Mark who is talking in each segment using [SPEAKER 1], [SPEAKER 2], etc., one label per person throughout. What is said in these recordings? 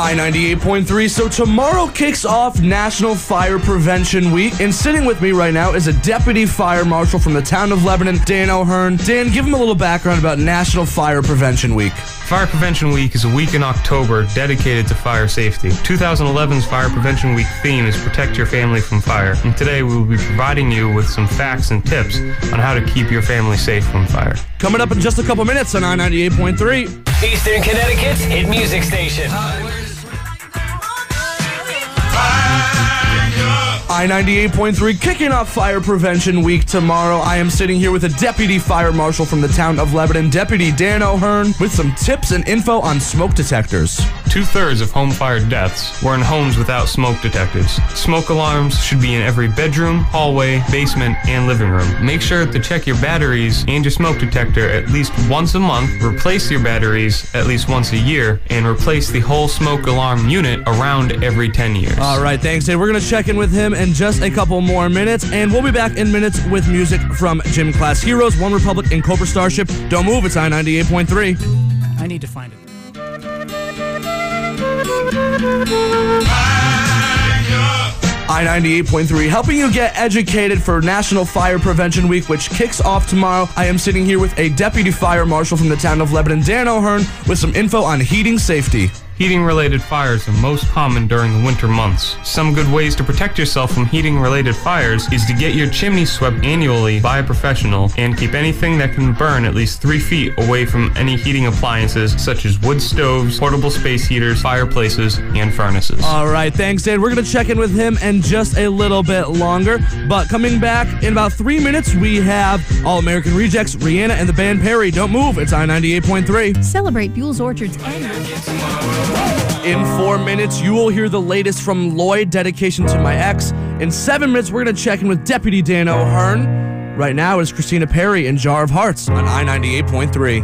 [SPEAKER 1] I-98.3. So tomorrow kicks off National Fire Prevention Week, and sitting with me right now is a deputy fire marshal from the town of Lebanon, Dan O'Hearn. Dan, give him a little background about National Fire Prevention Week.
[SPEAKER 2] Fire Prevention Week is a week in October dedicated to fire safety. 2011's Fire Prevention Week theme is Protect Your Family from Fire, and today we will be providing you with some facts and tips on how to keep your family safe from fire.
[SPEAKER 1] Coming up in just a couple minutes on I-98.3.
[SPEAKER 3] Eastern Connecticut's hit music station.
[SPEAKER 1] I-98.3 kicking off Fire Prevention Week tomorrow. I am sitting here with a deputy fire marshal from the town of Lebanon, Deputy Dan O'Hearn, with some tips and info on smoke detectors.
[SPEAKER 2] 2/3 of home fire deaths were in homes without smoke detectors. Smoke alarms should be in every bedroom, hallway, basement, and living room. Make sure to check your batteries and your smoke detector at least once a month, replace your batteries at least once a year, and replace the whole smoke alarm unit around every 10 years.
[SPEAKER 1] All right, thanks, Dan. We're going to check in with him in just a couple more minutes, and we'll be back in minutes with music from Gym Class Heroes, One Republic, and Cobra Starship. Don't move, it's I-98.3.
[SPEAKER 4] I need to find it.
[SPEAKER 1] I-98.3, helping you get educated for National Fire Prevention Week, which kicks off tomorrow. I am sitting here with a deputy fire marshal from the town of Lebanon, Dan O'Hearn, with some info on heating safety.
[SPEAKER 2] Heating-related fires are most common during the winter months. Some good ways to protect yourself from heating-related fires is to get your chimney swept annually by a professional and keep anything that can burn at least 3 feet away from any heating appliances such as wood stoves, portable space heaters, fireplaces, and furnaces.
[SPEAKER 1] All right, thanks, Dan. We're going to check in with him in just a little bit longer, but coming back in about 3 minutes, we have All-American Rejects, Rihanna, and the band Perry. Don't move, it's I-98.3.
[SPEAKER 5] Celebrate Buell's Orchard's annual.
[SPEAKER 1] In 4 minutes, you will hear the latest from Lloyd, Dedication to My Ex. In 7 minutes, we're going to check in with Deputy Dan O'Hearn. Right now is Christina Perry and Jar of Hearts on I-98.3.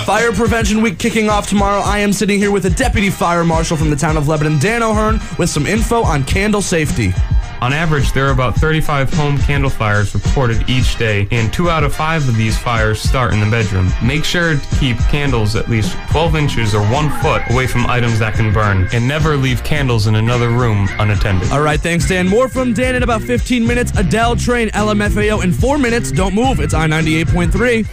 [SPEAKER 1] Fire Prevention Week kicking off tomorrow. I am sitting here with a deputy fire marshal from the town of Lebanon, Dan O'Hearn, with some info on candle safety.
[SPEAKER 2] On average, there are about 35 home candle fires reported each day, and 2 out of 5 of these fires start in the bedroom. Make sure to keep candles at least 12 inches or 1 foot away from items that can burn, and never leave candles in another room unattended.
[SPEAKER 1] All right, thanks, Dan. More from Dan in about 15 minutes. Adele, Train, LMFAO in 4 minutes. Don't move. It's I-98.3.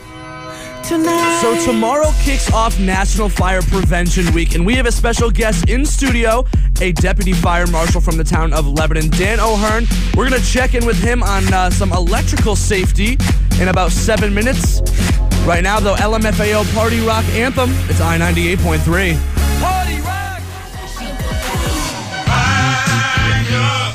[SPEAKER 1] So tomorrow kicks off National Fire Prevention Week, and we have a special guest in studio, a deputy fire marshal from the town of Lebanon, Dan O'Hearn. We're going to check in with him on some electrical safety in about 7 minutes. Right now, though, LMFAO Party Rock Anthem. It's I-98.3. Party Rock!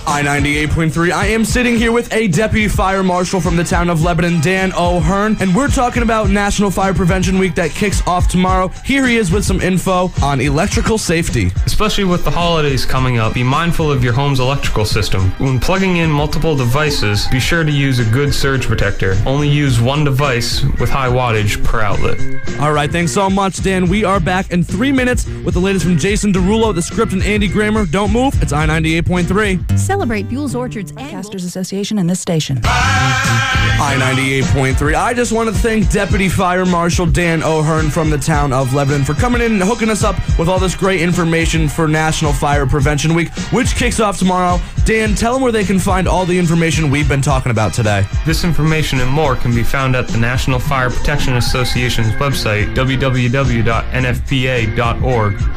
[SPEAKER 1] I-98.3. I am sitting here with a deputy fire marshal from the town of Lebanon, Dan O'Hearn, and we're talking about National Fire Prevention Week that kicks off tomorrow. Here he is with some info on electrical safety.
[SPEAKER 2] Especially with the holidays coming up, be mindful of your home's electrical system. When plugging in multiple devices, be sure to use a good surge protector. Only use 1 device with high wattage per outlet.
[SPEAKER 1] All right, thanks so much, Dan. We are back in 3 minutes with the latest from Jason Derulo, The Script, and Andy Grammer. Don't move. It's I-98.3.
[SPEAKER 5] Celebrate Buell's Orchard's Casters Association and this station.
[SPEAKER 1] I-98.3. I just want to thank Deputy Fire Marshal Dan O'Hearn from the town of Lebanon for coming in and hooking us up with all this great information for National Fire Prevention Week, which kicks off tomorrow. Dan, tell them where they can find all the information we've been talking about today.
[SPEAKER 2] This information and more can be found at the National Fire Protection Association's website, www.nfpa.org,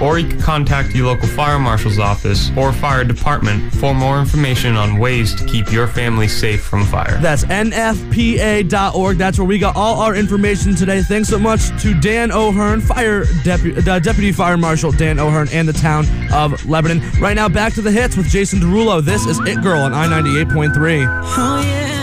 [SPEAKER 2] or you can contact your local fire marshal's office or fire department for more information on ways to keep your family safe from fire.
[SPEAKER 1] That's nfpa.org. That's where we got all our information today. Thanks so much to Dan O'Hearn, Deputy Fire Marshal Dan O'Hearn, and the town of Lebanon. Right now, back to the hits with Jason Derulo. This is It Girl on I-98.3.
[SPEAKER 6] Oh, yeah.